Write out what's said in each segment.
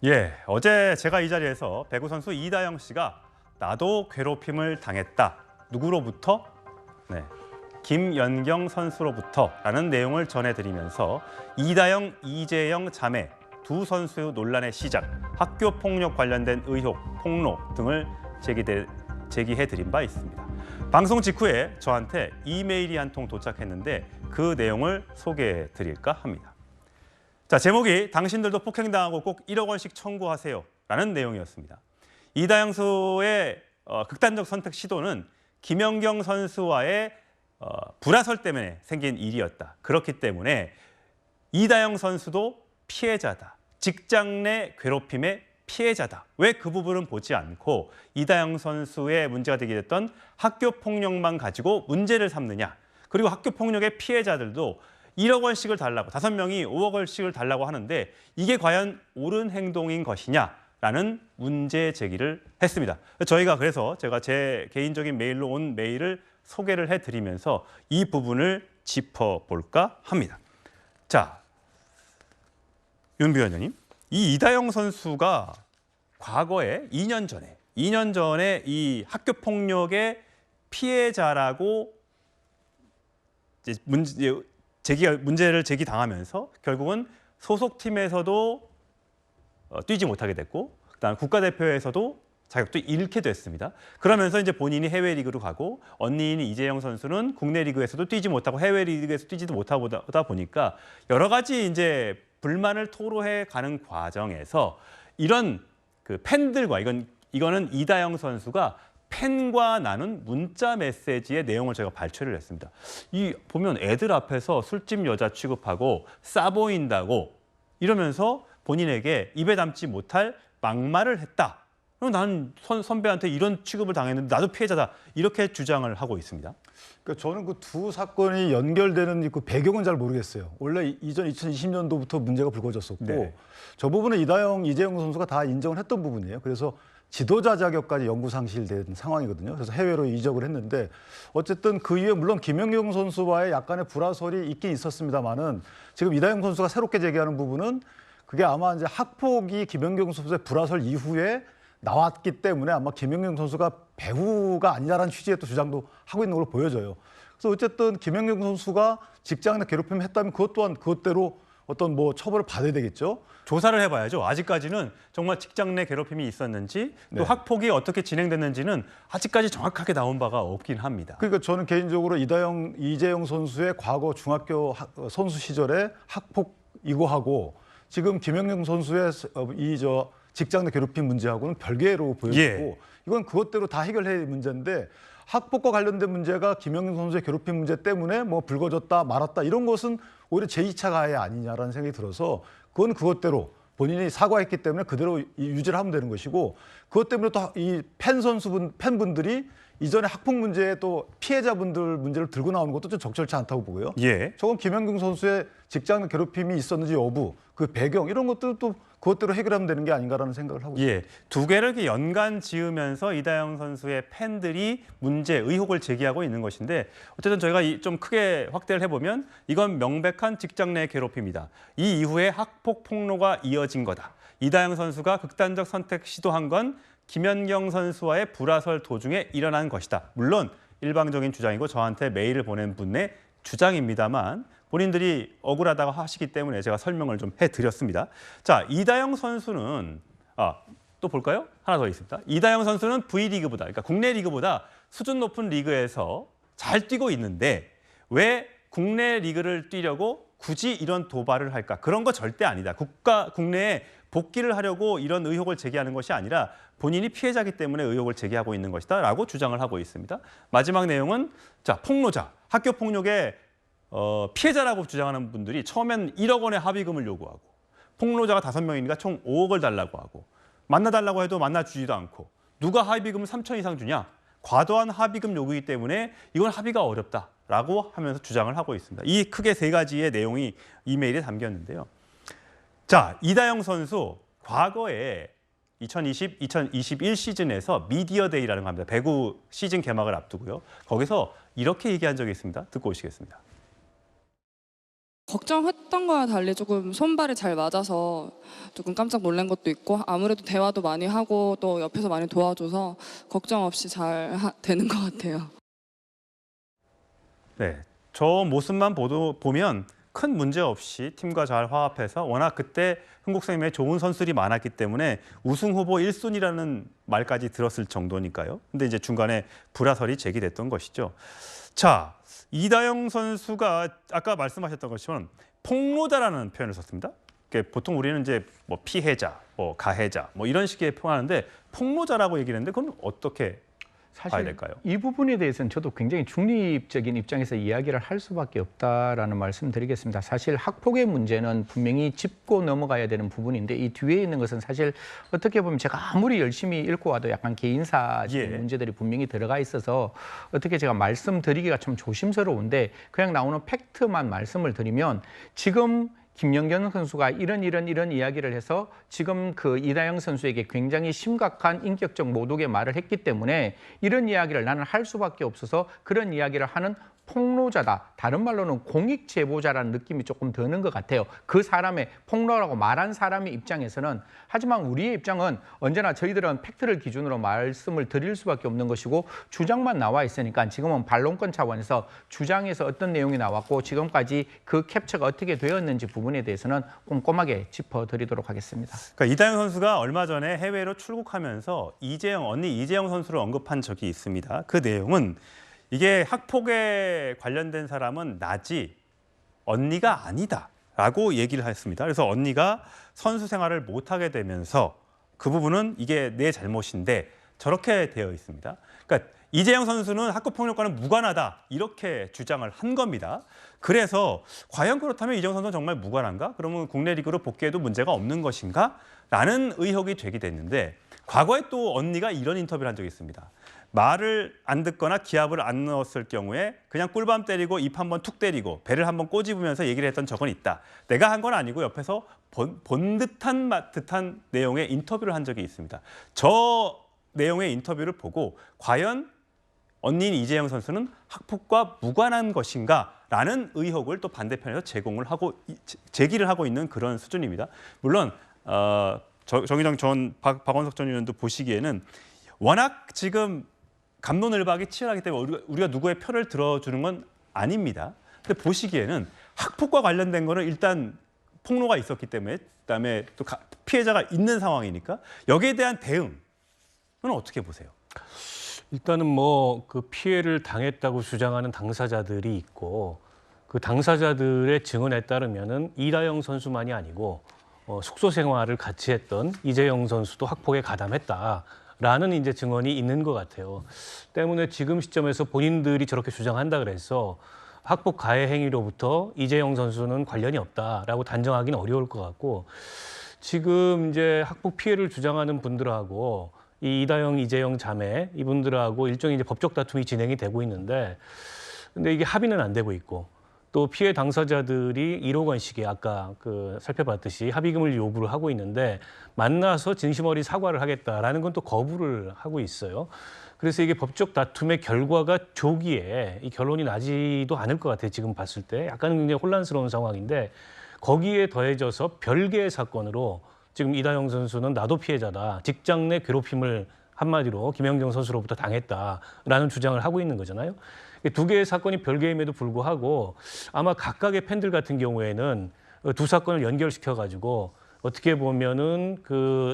예, 어제 제가 이 자리에서 배구 선수 이다영 씨가 나도 괴롭힘을 당했다. 누구로부터? 네, 김연경 선수로부터라는 내용을 전해드리면서 이다영, 이재영 자매 두 선수 논란의 시작, 학교 폭력 관련된 의혹, 폭로 등을 제기해드린 바 있습니다. 방송 직후에 저한테 이메일이 한 통 도착했는데 그 내용을 소개해드릴까 합니다. 자, 제목이 당신들도 폭행당하고 꼭 1억 원씩 청구하세요 라는 내용이었습니다. 이다영 선수의 극단적 선택 시도는 김연경 선수와의 불화설 때문에 생긴 일이었다. 그렇기 때문에 이다영 선수도 피해자다. 직장 내 괴롭힘의 피해자다. 왜 그 부분은 보지 않고 이다영 선수의 문제가 되게 됐던 학교 폭력만 가지고 문제를 삼느냐. 그리고 학교 폭력의 피해자들도 1억 원씩을 달라고, 5명이 5억 원씩을 달라고 하는데 이게 과연 옳은 행동인 것이냐라는 문제 제기를 했습니다. 그래서 제가 제 개인적인 메일로 온 메일을 소개를 해드리면서 이 부분을 짚어볼까 합니다. 자, 윤 위원장님, 이 이다영 선수가 과거에 2년 전에 이 학교 폭력의 피해자라고 문제를 제기당하면서 결국은 소속팀에서도 뛰지 못하게 됐고, 그다음 국가대표에서도 자격도 잃게 됐습니다. 그러면서 이제 본인이 해외 리그로 가고 언니인 이재영 선수는 국내 리그에서도 뛰지 못하고 해외 리그에서 뛰지도 못하다 보니까 여러 가지 이제 불만을 토로해 가는 과정에서 이런 그 팬들과 이거는 이다영 선수가 팬과 나눈 문자 메시지의 내용을 제가 발췌를 했습니다. 이 보면 애들 앞에서 술집 여자 취급하고 싸 보인다고 이러면서 본인에게 입에 담지 못할 막말을 했다. 나는 선배한테 이런 취급을 당했는데 나도 피해자다. 이렇게 주장을 하고 있습니다. 그러니까 저는 그 두 사건이 연결되는 그 배경은 잘 모르겠어요. 원래 이전 2020년도부터 문제가 불거졌었고 네. 저 부분은 이재영 선수가 다 인정을 했던 부분이에요. 그래서 지도자 자격까지 영구 상실된 상황이거든요. 그래서 해외로 이적을 했는데 어쨌든 그 이후에 물론 김연경 선수와의 약간의 불화설이 있긴 있었습니다만은 지금 이다영 선수가 새롭게 제기하는 부분은 그게 아마 이제 학폭이 김연경 선수의 불화설 이후에 나왔기 때문에 아마 김연경 선수가 배우가 아니냐라는 취지의 또 주장도 하고 있는 걸로 보여져요. 그래서 어쨌든 김연경 선수가 직장 내 괴롭힘을 했다면 그것 또한 그것대로 어떤 뭐 처벌을 받아야 되겠죠. 조사를 해봐야죠. 아직까지는 정말 직장 내 괴롭힘이 있었는지 또 네. 학폭이 어떻게 진행됐는지는 아직까지 정확하게 나온 바가 없긴 합니다. 그러니까 저는 개인적으로 이재영 선수의 과거 중학교 선수 시절에 학폭 이거하고 지금 김연경 선수의 직장 내 괴롭힘 문제하고는 별개로 보여지고 예. 이건 그것대로 다 해결해야 문제인데 학폭과 관련된 문제가 김연경 선수의 괴롭힘 문제 때문에 뭐 불거졌다 말았다 이런 것은 오히려 제2차 가해 아니냐라는 생각이 들어서 그건 그것대로 본인이 사과했기 때문에 그대로 유지를 하면 되는 것이고 그것 때문에 또 이 팬분들이 이전에 학폭 문제에 또 피해자분들 문제를 들고 나오는 것도 좀 적절치 않다고 보고요. 예. 저건 김연경 선수의 직장 괴롭힘이 있었는지 여부, 그 배경 이런 것들도 그것대로 해결하면 되는 게 아닌가라는 생각을 하고 있습니다. 예, 두 개를 이렇게 연관 지으면서 이다영 선수의 팬들이 의혹을 제기하고 있는 것인데 어쨌든 저희가 좀 크게 확대를 해보면 이건 명백한 직장 내 괴롭힘이다. 이 이후에 학폭 폭로가 이어진 거다. 이다영 선수가 극단적 선택 시도한 건 김연경 선수와의 불화설 도중에 일어난 것이다. 물론 일방적인 주장이고 저한테 메일을 보낸 분의 주장입니다만 본인들이 억울하다고 하시기 때문에 제가 설명을 좀 해드렸습니다. 자, 이다영 선수는 또 볼까요? 하나 더 있습니다. 이다영 선수는 V리그보다, 그러니까 국내 리그보다 수준 높은 리그에서 잘 뛰고 있는데 왜 국내 리그를 뛰려고 굳이 이런 도발을 할까? 그런 거 절대 아니다. 국내에 복귀를 하려고 이런 의혹을 제기하는 것이 아니라 본인이 피해자이기 때문에 의혹을 제기하고 있는 것이다 라고 주장을 하고 있습니다. 마지막 내용은 자, 폭로자, 학교 폭력의 피해자라고 주장하는 분들이 처음엔 1억 원의 합의금을 요구하고 폭로자가 5명이니까 총 5억을 달라고 하고 만나달라고 해도 만나주지도 않고 누가 합의금을 3천 이상 주냐? 과도한 합의금 요구이기 때문에 이건 합의가 어렵다라고 하면서 주장을 하고 있습니다. 이 크게 세 가지의 내용이 이메일에 담겼는데요. 자, 이다영 선수 과거에 2020-2021 시즌에서 미디어데이라는 거 합니다. 배구 시즌 개막을 앞두고요. 거기서 이렇게 얘기한 적이 있습니다. 듣고 오시겠습니다. 걱정했던 거와 달리 조금 손발이 잘 맞아서 조금 깜짝 놀란 것도 있고 아무래도 대화도 많이 하고 또 옆에서 많이 도와줘서 걱정 없이 잘 되는 것 같아요. 네, 저 모습만 보면 큰 문제 없이 팀과 잘 화합해서 워낙 그때 흥국생명에 좋은 선수들이 많았기 때문에 우승 후보 1순위라는 말까지 들었을 정도니까요. 근데 이제 중간에 불화설이 제기됐던 것이죠. 자, 이다영 선수가 아까 말씀하셨던 것처럼 폭로자라는 표현을 썼습니다. 보통 우리는 이제 뭐 피해자, 뭐 가해자, 뭐 이런 식의 표현하는데 폭로자라고 얘기를 했는데 그건 어떻게 봐야 사실 될까요? 이 부분에 대해서는 저도 굉장히 중립적인 입장에서 이야기를 할 수밖에 없다라는 말씀드리겠습니다. 사실 학폭의 문제는 분명히 짚고 넘어가야 되는 부분인데 이 뒤에 있는 것은 사실 어떻게 보면 제가 아무리 열심히 읽고 와도 약간 개인사적인 예. 문제들이 분명히 들어가 있어서 어떻게 제가 말씀드리기가 좀 조심스러운데 그냥 나오는 팩트만 말씀을 드리면 지금 김연경 선수가 이런 이야기를 해서 지금 그 이다영 선수에게 굉장히 심각한 인격적 모독의 말을 했기 때문에 이런 이야기를 나는 할 수밖에 없어서 그런 이야기를 하는 폭로자다. 다른 말로는 공익 제보자라는 느낌이 조금 드는 것 같아요. 그 사람의 폭로라고 말한 사람의 입장에서는 하지만 우리의 입장은 언제나 저희들은 팩트를 기준으로 말씀을 드릴 수밖에 없는 것이고 주장만 나와 있으니까 지금은 반론권 차원에서 주장에서 어떤 내용이 나왔고 지금까지 그 캡처가 어떻게 되었는지 부분에 대해서는 꼼꼼하게 짚어드리도록 하겠습니다. 그러니까 이다영 선수가 얼마 전에 해외로 출국하면서 언니 이재영 선수를 언급한 적이 있습니다. 그 내용은 이게 학폭에 관련된 사람은 나지 언니가 아니다라고 얘기를 했습니다. 그래서 언니가 선수 생활을 못하게 되면서 그 부분은 이게 내 잘못인데 저렇게 되어 있습니다. 그러니까 이재영 선수는 학교폭력과는 무관하다 이렇게 주장을 한 겁니다. 그래서 과연 그렇다면 이재영 선수는 정말 무관한가? 그러면 국내 리그로 복귀해도 문제가 없는 것인가? 라는 의혹이 제기됐는데 과거에 또 언니가 이런 인터뷰를 한 적이 있습니다. 말을 안 듣거나 기합을 안 넣었을 경우에 그냥 꿀밤 때리고 입 한번 툭 때리고 배를 한번 꼬집으면서 얘기를 했던 적은 있다. 내가 한 건 아니고 옆에서 본 듯한 듯한 내용의 인터뷰를 한 적이 있습니다. 저 내용의 인터뷰를 보고 과연 언니인 이재영 선수는 학폭과 무관한 것인가라는 의혹을 또 반대편에서 제기를 하고 있는 그런 수준입니다. 물론 정의당 전 박원석 전 의원도 보시기에는 워낙 지금 갑론을박이 치열하기 때문에 우리가 누구의 표를 들어주는 건 아닙니다. 근데 보시기에는 학폭과 관련된 거는 일단 폭로가 있었기 때문에 그다음에 또 피해자가 있는 상황이니까 여기에 대한 대응은 어떻게 보세요? 일단은 뭐 그 피해를 당했다고 주장하는 당사자들이 있고 그 당사자들의 증언에 따르면은 이다영 선수만이 아니고 숙소 생활을 같이 했던 이재영 선수도 학폭에 가담했다라는 이제 증언이 있는 것 같아요. 때문에 지금 시점에서 본인들이 저렇게 주장한다 그래서 학폭 가해 행위로부터 이재영 선수는 관련이 없다라고 단정하기는 어려울 것 같고 지금 이제 학폭 피해를 주장하는 분들하고 이 이다영, 이재영 자매 이분들하고 일종의 이제 법적 다툼이 진행이 되고 있는데 근데 이게 합의는 안 되고 있고 또 피해 당사자들이 1억 원씩의 아까 살펴봤듯이 합의금을 요구를 하고 있는데 만나서 진심 어린 사과를 하겠다라는 건 또 거부를 하고 있어요. 그래서 이게 법적 다툼의 결과가 조기에 이 결론이 나지도 않을 것 같아요. 지금 봤을 때 약간 굉장히 혼란스러운 상황인데 거기에 더해져서 별개의 사건으로 지금 이다영 선수는 나도 피해자다. 직장 내 괴롭힘을 한마디로 김연경 선수로부터 당했다라는 주장을 하고 있는 거잖아요. 두 개의 사건이 별개임에도 불구하고 아마 각각의 팬들 같은 경우에는 두 사건을 연결시켜가지고 어떻게 보면은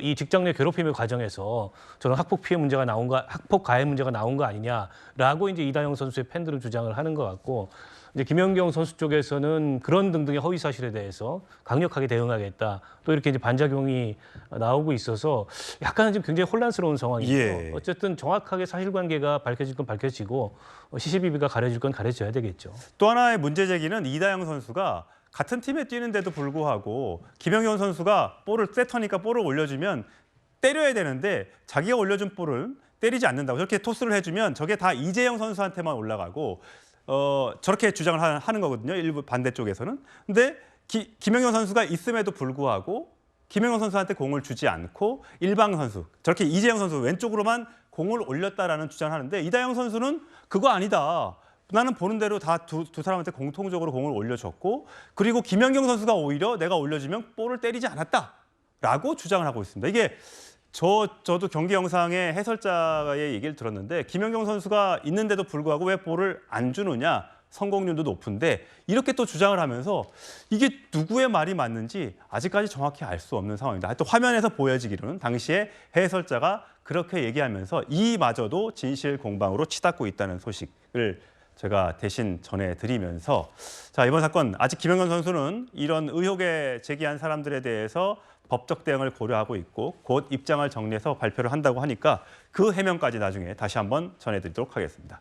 이 직장 내 괴롭힘의 과정에서 저는 학폭 피해 문제가 학폭 가해 문제가 나온 거 아니냐라고 이제 이다영 선수의 팬들은 주장을 하는 것 같고 이제 김연경 선수 쪽에서는 그런 등등의 허위 사실에 대해서 강력하게 대응하겠다. 또 이렇게 이제 반작용이 나오고 있어서 약간은 지금 굉장히 혼란스러운 상황이죠. 예. 어쨌든 정확하게 사실관계가 밝혀질 건 밝혀지고 시시비비가 가려질 건 가려져야 되겠죠. 또 하나의 문제 제기는 이다영 선수가 같은 팀에 뛰는데도 불구하고 김연경 선수가 세터니까 볼을 올려주면 때려야 되는데 자기가 올려준 볼을 때리지 않는다고 저렇게 토스를 해주면 저게 다 이재영 선수한테만 올라가고 저렇게 주장을 하는 거거든요. 일부 반대쪽에서는. 근데 김연경 선수가 있음에도 불구하고 김연경 선수한테 공을 주지 않고 일방 선수, 저렇게 이재영 선수 왼쪽으로만 공을 올렸다라는 주장을 하는데 이다영 선수는 그거 아니다. 나는 보는 대로 다 두 사람한테 공통적으로 공을 올려줬고 그리고 김연경 선수가 오히려 내가 올려주면 볼을 때리지 않았다라고 주장을 하고 있습니다. 이게 저도 경기 영상의 해설자의 얘기를 들었는데 김연경 선수가 있는데도 불구하고 왜 볼을 안 주느냐 성공률도 높은데 이렇게 또 주장을 하면서 이게 누구의 말이 맞는지 아직까지 정확히 알 수 없는 상황입니다. 하여튼 화면에서 보여지기로는 당시에 해설자가 그렇게 얘기하면서 이마저도 진실 공방으로 치닫고 있다는 소식을 제가 대신 전해드리면서 자 이번 사건 아직 김연경 선수는 이런 의혹에 제기한 사람들에 대해서 법적 대응을 고려하고 있고 곧 입장을 정리해서 발표를 한다고 하니까 그 해명까지 나중에 다시 한번 전해드리도록 하겠습니다.